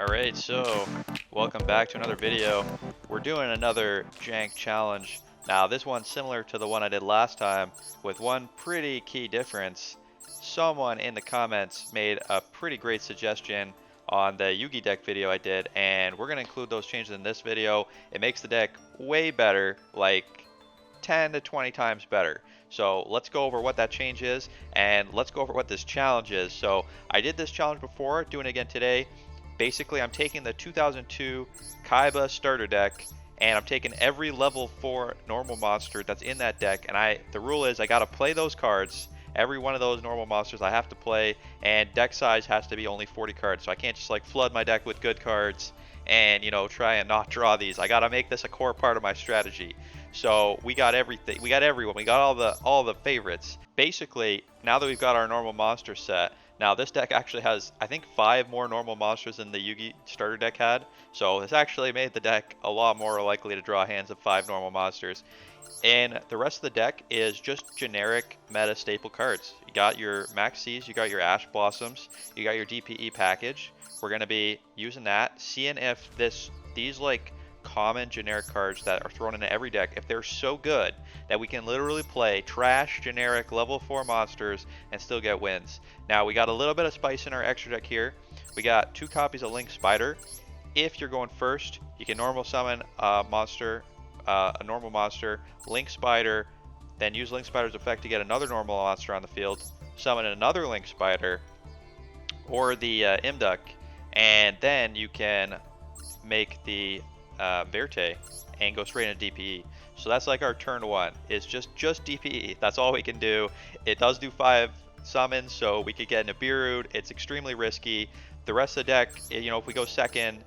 Alright, so welcome back to another video. We're doing another Jank challenge. Now this one's similar to the one I did last time with one pretty key difference. Someone in the comments made a pretty great suggestion on the Yugi deck video I did, and we're going to include those changes in this video. It makes the deck way better, like 10 to 20 times better. So let's go over what that change is, and let's go over what this challenge is. So I did this challenge before, doing it again today. Basically, I'm taking the 2002 Kaiba starter deck, and I'm taking every level 4 normal monster that's in that deck, and the rule is I gotta play those cards. Every one of those normal monsters I have to play, and deck size has to be only 40 cards, so I can't just like flood my deck with good cards and, you know, try and not draw these. I gotta make this a core part of my strategy. So we got everything, we got everyone, we got all the favorites. Basically, now that we've got our normal monster set, now this deck actually has, I think, 5 more normal monsters than the Yugi starter deck had. So this actually made the deck a lot more likely to draw hands of 5 normal monsters. And the rest of the deck is just generic meta staple cards. You got your Max C's, you got your Ash Blossoms, you got your DPE package. We're going to be using that, seeing if these like common generic cards that are thrown into every deck, if they're so good that we can literally play trash generic level 4 monsters and still get wins. Now we got a little bit of spice in our extra deck here. We got 2 copies of Link Spider. If you're going first, you can normal summon a normal monster, Link Spider, then use Link Spider's effect to get another normal monster on the field, summon another Link Spider or the Imduck, and then you can make the Verte and go straight into DPE. So that's like our turn 1. It's just DPE. That's all we can do. It does do 5 summons, so we could get Nibiru. It's extremely risky. The rest of the deck, you know, if we go second,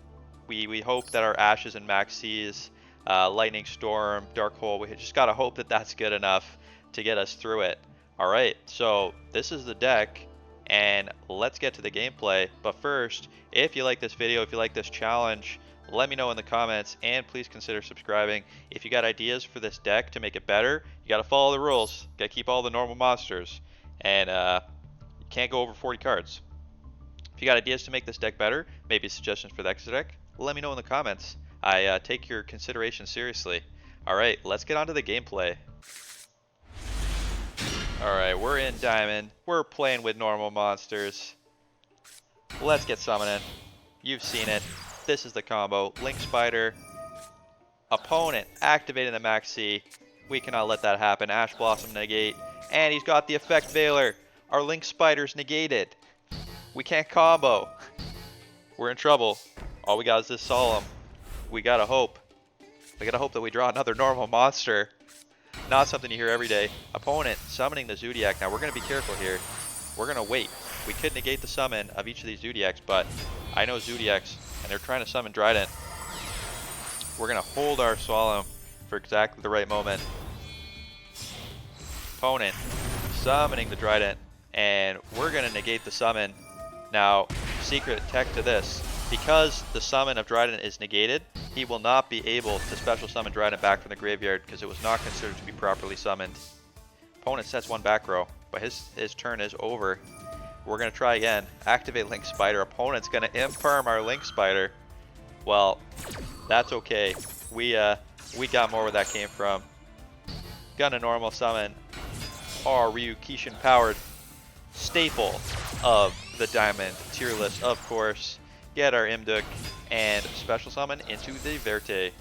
we hope that our Ashes and Max C's, Lightning Storm, Dark Hole, we just gotta hope that that's good enough to get us through it. All right, so this is the deck, and let's get to the gameplay. But first, if you like this video, if you like this challenge, let me know in the comments, and please consider subscribing. If you got ideas for this deck to make it better, you got to follow the rules. You got to keep all the normal monsters, and you can't go over 40 cards. If you got ideas to make this deck better, maybe suggestions for the extra deck, let me know in the comments. I take your consideration seriously. Alright, let's get on to the gameplay. Alright, we're in Diamond. We're playing with normal monsters. Let's get summoning. You've seen it. This is the combo. Link Spider. Opponent activating the Max C. We cannot let that happen. Ash Blossom negate. And he's got the effect Veiler. Our Link Spider's negated. We can't combo. We're in trouble. All we got is this Solemn. We gotta hope. We gotta hope that we draw another normal monster. Not something you hear every day. Opponent summoning the Zodiac. Now we're gonna be careful here. We're gonna wait. We could negate the summon of each of these Zodiacs, but I know Zodiacs, and they're trying to summon Trident. We're gonna hold our Solemn for exactly the right moment. Opponent summoning the Trident, and we're gonna negate the summon. Now, secret tech to this: because the summon of Trident is negated, he will not be able to special summon Trident back from the graveyard because it was not considered to be properly summoned. Opponent sets 1 back row, but his turn is over. We're going to try again. Activate Link Spider. Opponent's going to imperm our Link Spider. Well, that's okay. We got more where that came from. Gonna normal summon our Ryukishin powered staple of the Diamond tier list, of course. Get our Imduck and special summon into the Verte.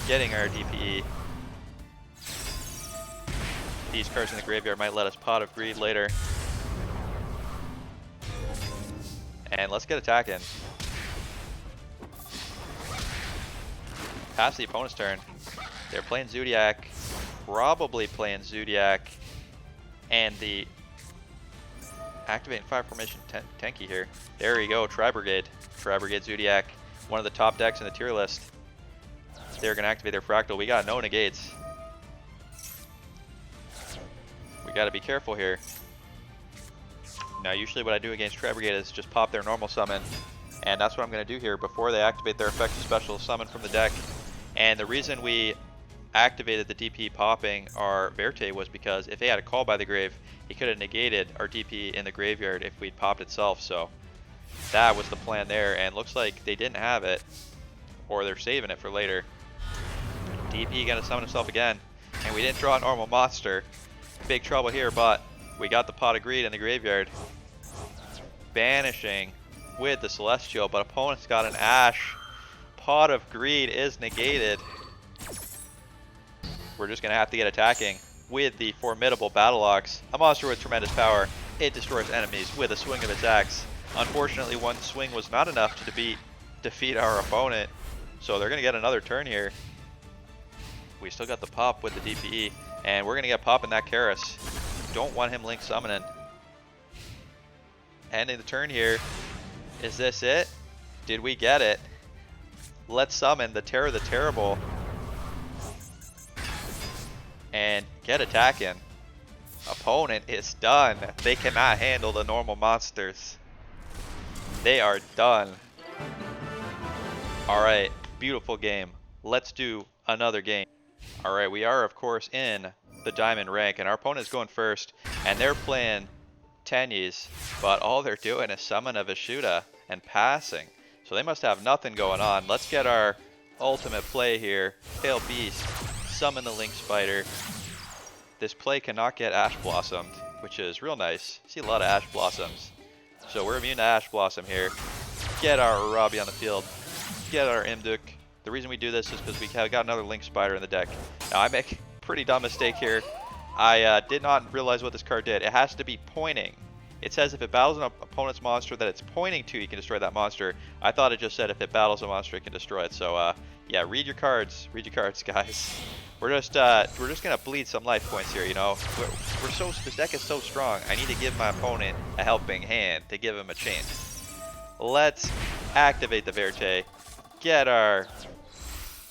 Getting our DPE. These cards in the graveyard might let us Pot of Greed later. And let's get attacking. Pass the opponent's turn. They're playing Zodiac. Probably playing Zodiac. And the activating 5 formation Tenki here. There we go. Tri-Brigade. Tri-Brigade Zodiac. One of the top decks in the tier list. They're going to activate their Fractal. We got no negates. We got to be careful here. Now, usually what I do against Tri-Brigade is just pop their normal summon, and that's what I'm going to do here before they activate their effective special summon from the deck. And the reason we activated the DP popping our Verte was because if they had a call by the grave, he could have negated our DP in the graveyard if we'd popped itself. So That was the plan there, and looks like they didn't have it, or they're saving it for later. DP gonna summon himself again, and we didn't draw a normal monster. Big trouble here, but we got the Pot of Greed in the graveyard. Banishing with the Celestial, but opponent's got an Ash. Pot of Greed is negated. We're just gonna have to get attacking with the formidable Battle Axe. A monster with tremendous power. It destroys enemies with a swing of its axe. Unfortunately, one swing was not enough to defeat our opponent, so they're gonna get another turn here. We still got the pop with the DPE, and we're gonna get pop in that Karis. Don't want him link summoning. Ending the turn here. Is this it? Did we get it? Let's summon the Terror the Terrible and get attacking. Opponent is done. They cannot handle the normal monsters. They are done. Alright, beautiful game. Let's do another game. Alright, we are of course in the diamond rank, and our opponent is going first, and they're playing Tenyis, but all they're doing is summon a Vishuda and passing. So they must have nothing going on. Let's get our ultimate play here. Pale Beast, summon the Link Spider. This play cannot get Ash Blossomed, which is real nice. See a lot of Ash Blossoms. So we're immune to Ash Blossom here. Get our Arabi on the field. Get our Imduk. The reason we do this is because we have got another Link Spider in the deck. Now I make a pretty dumb mistake here. I did not realize what this card did. It has to be pointing. It says if it battles an opponent's monster that it's pointing to, you can destroy that monster. I thought it just said if it battles a monster, it can destroy it. So yeah, read your cards. Read your cards, guys. We're just gonna bleed some life points here. You know, this deck is so strong. I need to give my opponent a helping hand to give him a chance. Let's activate the Verte. Get our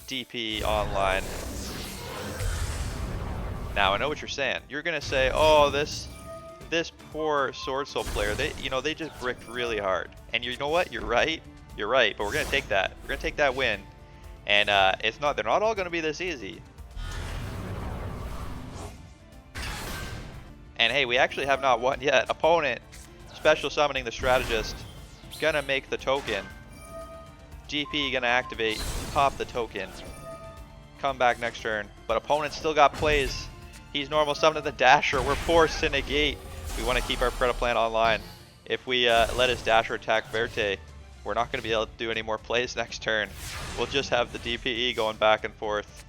DP online. Now I know what you're saying. You're gonna say, "Oh, this poor Sword Soul player. They just bricked really hard." And you know what? You're right. You're right. But we're gonna take that. We're gonna take that win. And they're not all gonna be this easy. And hey, we actually have not won yet. Opponent special summoning the Strategist. Gonna make the token. GP gonna activate. Pop the token. Come back next turn. But opponent still got plays. He's normal summoning the Dasher. We're forced to negate. We want to keep our Predaplant online. If we let his Dasher attack Verte, we're not going to be able to do any more plays next turn. We'll just have the DPE going back and forth.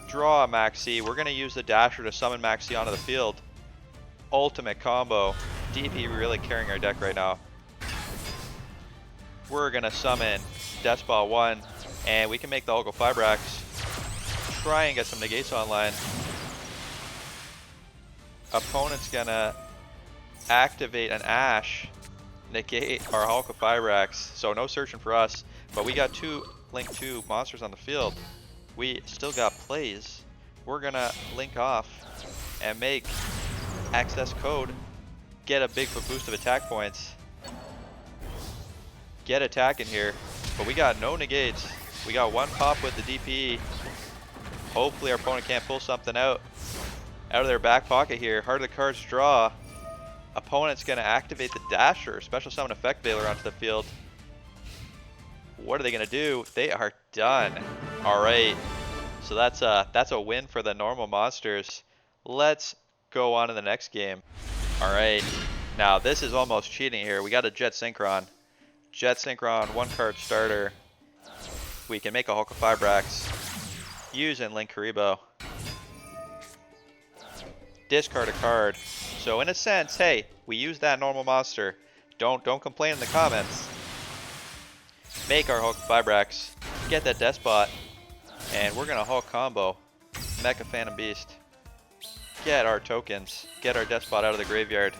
Draw a Maxi. We're going to use the Dasher to summon Maxi onto the field. Ultimate combo. DP really carrying our deck right now. We're going to summon Despot 1, and we can make the Ulgo Fibrax. Try and get some negates online. Opponent's gonna activate an Ash, negate our Hulk of Fibrax, so no searching for us, but we got two Link 2 monsters on the field. We still got plays. We're gonna link off and make access code, get a big boost of attack points, get attack in here, but we got no negates. We got one pop with the DP. Hopefully our opponent can't pull something out of their back pocket here. Heart of the cards draw. Opponent's gonna activate the Dasher, special summon Effect Veiler onto the field. What are they gonna do? They are done. Alright. So that's a win for the normal monsters. Let's go on to the next game. Alright. Now this is almost cheating here. We got a Jet Synchron. Jet Synchron, one card starter. We can make a Hulk of Fibrax using Link Karibo. Discard a card. So in a sense, hey, we use that normal monster. Don't complain in the comments. Make our Hulk Fibrax. Get that Despot. And we're gonna Hulk combo. Mecha Phantom Beast. Get our tokens. Get our Despot out of the graveyard.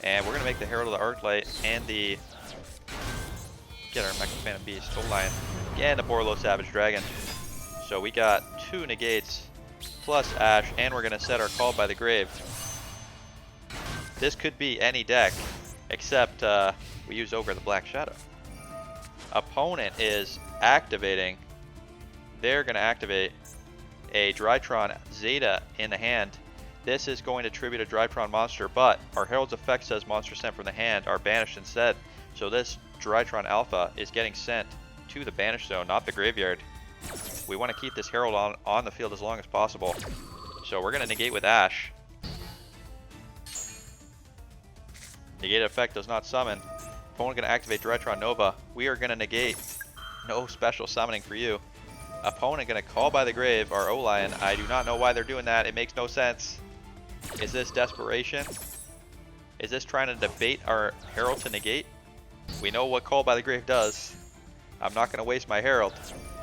And we're gonna make the Herald of the Arclight and the get our Mecha Phantom Beast, Total Lion, and the Borlo Savage Dragon. So we got two negates plus Ash, and we're gonna set our Call by the Grave. This could be any deck, except we use Ogre the Black Shadow. Opponent is activating. They're gonna activate a Drytron Zeta in the hand. This is going to tribute a Drytron monster, but our Herald's effect says monster sent from the hand are banished instead. So this Drytron Alpha is getting sent to the banish zone, not the graveyard. We want to keep this Herald on the field as long as possible. So we're going to negate with Ash. Negate effect does not summon. Opponent going to activate Drytron Nova. We are going to negate. No special summoning for you. Opponent going to call by the grave our O-Lion. I do not know why they're doing that. It makes no sense. Is this desperation? Is this trying to debate our Herald to negate? We know what call by the grave does. I'm not going to waste my Herald.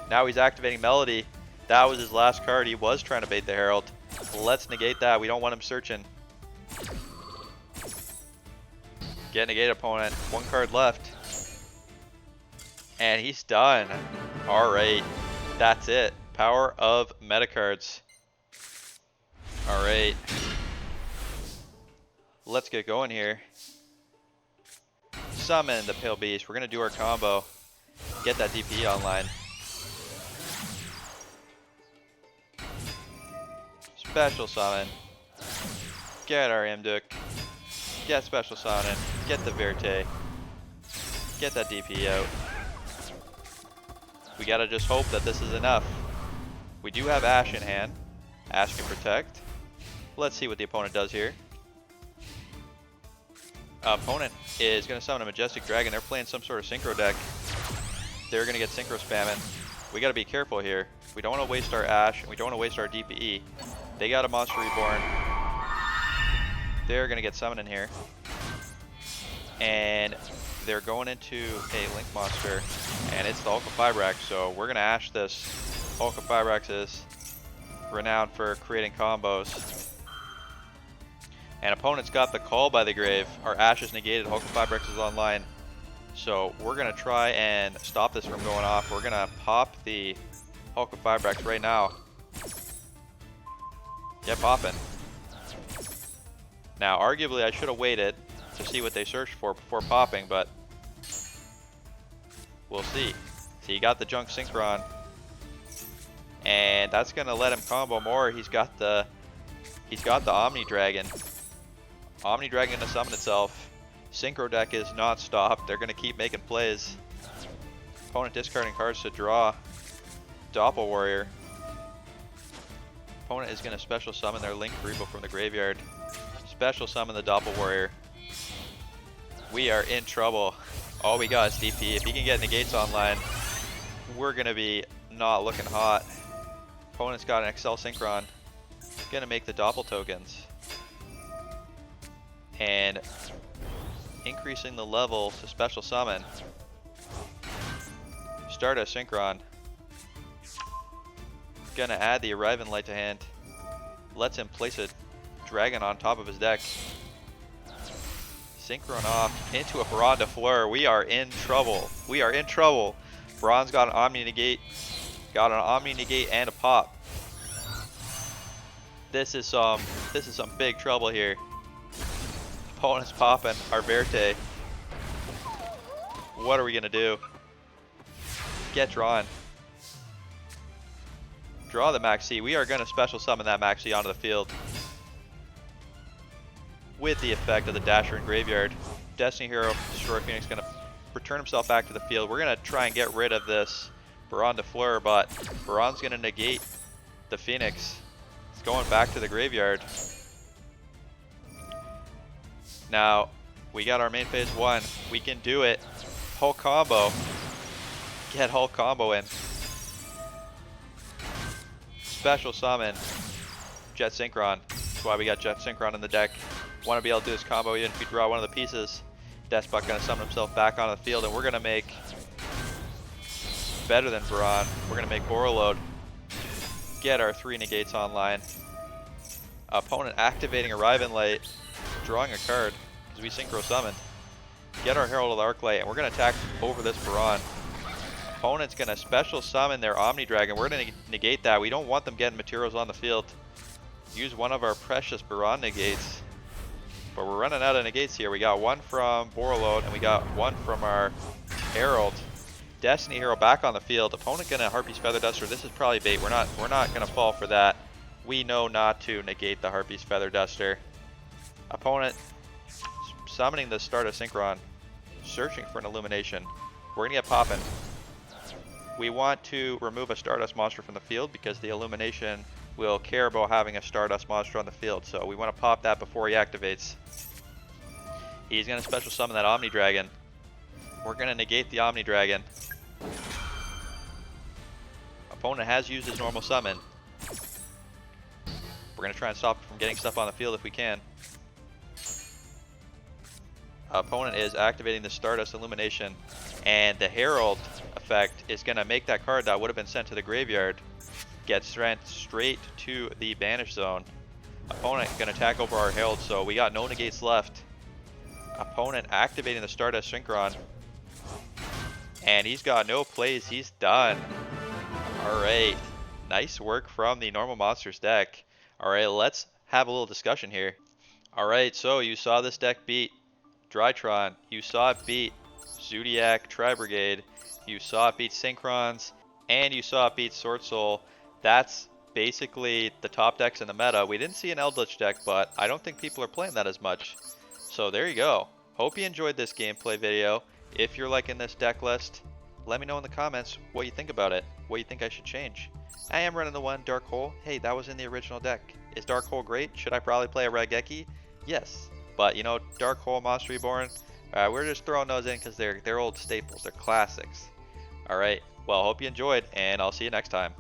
Now he's activating Melody. That was his last card. He was trying to bait the Herald. Let's negate that. We don't want him searching. Get negate, opponent. One card left. And he's done. Alright. That's it. Power of meta cards. Alright. Let's get going here. Summon the Pale Beast. We're going to do our combo. Get that DPE online. Special summon. Get our Imduk. Get special summon. Get the Verte. Get that DPE out. We gotta just hope that this is enough. We do have Ash in hand. Ash can protect. Let's see what the opponent does here. Opponent is going to summon a Majestic Dragon. They're playing some sort of synchro deck. They're going to get synchro spamming. We got to be careful here. We don't want to waste our Ash, and we don't want to waste our DPE. They got a Monster Reborn. They're going to get summoned in here. And they're going into a Link Monster, and it's the Hulk of Fibrax, so we're going to Ash this. Hulk of Fibrax is renowned for creating combos. And opponent's got the call by the grave. Our Ash is negated, Hulk of Fibrax is online. So we're going to try and stop this from going off. We're going to pop the Hulk of Fibrax right now. Get popping. Now, arguably, I should have waited to see what they searched for before popping, but we'll see. See, he got the Junk Synchron, and that's gonna let him combo more. He's got the Omni Dragon. Omni Dragon to summon itself. Synchro deck is not stopped. They're gonna keep making plays. Opponent discarding cards to draw Doppel Warrior. Opponent is gonna special summon their Link Rebo from the graveyard. Special summon the Doppel Warrior. We are in trouble. All we got is DP. If he can get negates online, we're gonna be not looking hot. Opponent's got an Excel Synchron. Gonna make the Doppel tokens. And increasing the level to special summon. Start a Synchron. Gonna add the Arriving Light to hand. Lets him place a dragon on top of his deck. Synchron off into a Baron de Fleur. We are in trouble. We are in trouble. Baron's got an Omni Negate. Got an Omni Negate and a pop. This is some big trouble here. Opponent's popping our Verte. What are we gonna do? Get drawn. Draw the Maxi. We are gonna special summon that Maxi onto the field with the effect of the Dasher and Graveyard. Destiny Hero, Destroy Phoenix, gonna return himself back to the field. We're gonna try and get rid of this Baron de Fleur, but Baron's gonna negate the Phoenix. It's going back to the graveyard. Now, we got our main phase 1. We can do it. Hulk combo. Get Hulk combo in. Special summon Jet Synchron. That's why we got Jet Synchron in the deck. Want to be able to do this combo even if we draw one of the pieces. Despot gonna summon himself back onto the field, and we're gonna make better than Baron. We're gonna make Borreload. Get our 3 negates online. Opponent activating Arriving Light, drawing a card because we synchro summoned. Get our Herald of the Arclight, and we're gonna attack over this Baron. Opponent's gonna special summon their Omni Dragon. We're gonna negate that. We don't want them getting materials on the field. Use one of our precious Baron negates. But we're running out of negates here. We got one from Borreload, and we got one from our Herald. Destiny Hero back on the field. Opponent gonna Harpy's Feather Duster. This is probably bait. We're not gonna fall for that. we know not to negate the Harpy's Feather Duster. Opponent summoning the Stardust Synchron, searching for an Illumination. We're gonna get popping. We want to remove a Stardust monster from the field because the Illumination will care about having a Stardust monster on the field, so we want to pop that before he activates. He's gonna special summon that Omni Dragon. We're gonna negate the Omni Dragon. Opponent has used his normal summon. We're gonna try and stop him from getting stuff on the field if we can. Opponent is activating the Stardust Illumination, and the Herald effect is gonna make that card that would have been sent to the graveyard get sent straight to the banish zone. Opponent gonna attack over our Herald, so we got no negates left. Opponent activating the Stardust Synchron, and he's got no plays. He's done. Alright, nice work from the normal monsters deck. Alright, let's have a little discussion here. Alright, so you saw this deck beat Drytron, you saw it beat Zodiac Tri-Brigade, you saw it beat Synchrons, and you saw it beat Sword Soul. That's basically the top decks in the meta. We didn't see an Eldritch deck, but I don't think people are playing that as much. So there you go. Hope you enjoyed this gameplay video. If you're liking this deck list, let me know in the comments what you think about it, what you think I should change. I am running the one Dark Hole. Hey, that was in the original deck. Is Dark Hole great? Should I probably play a Raigeki? Yes. But, you know, Dark Hole, Monster Reborn, we're just throwing those in because they're old staples. They're classics. Alright, well, hope you enjoyed, and I'll see you next time.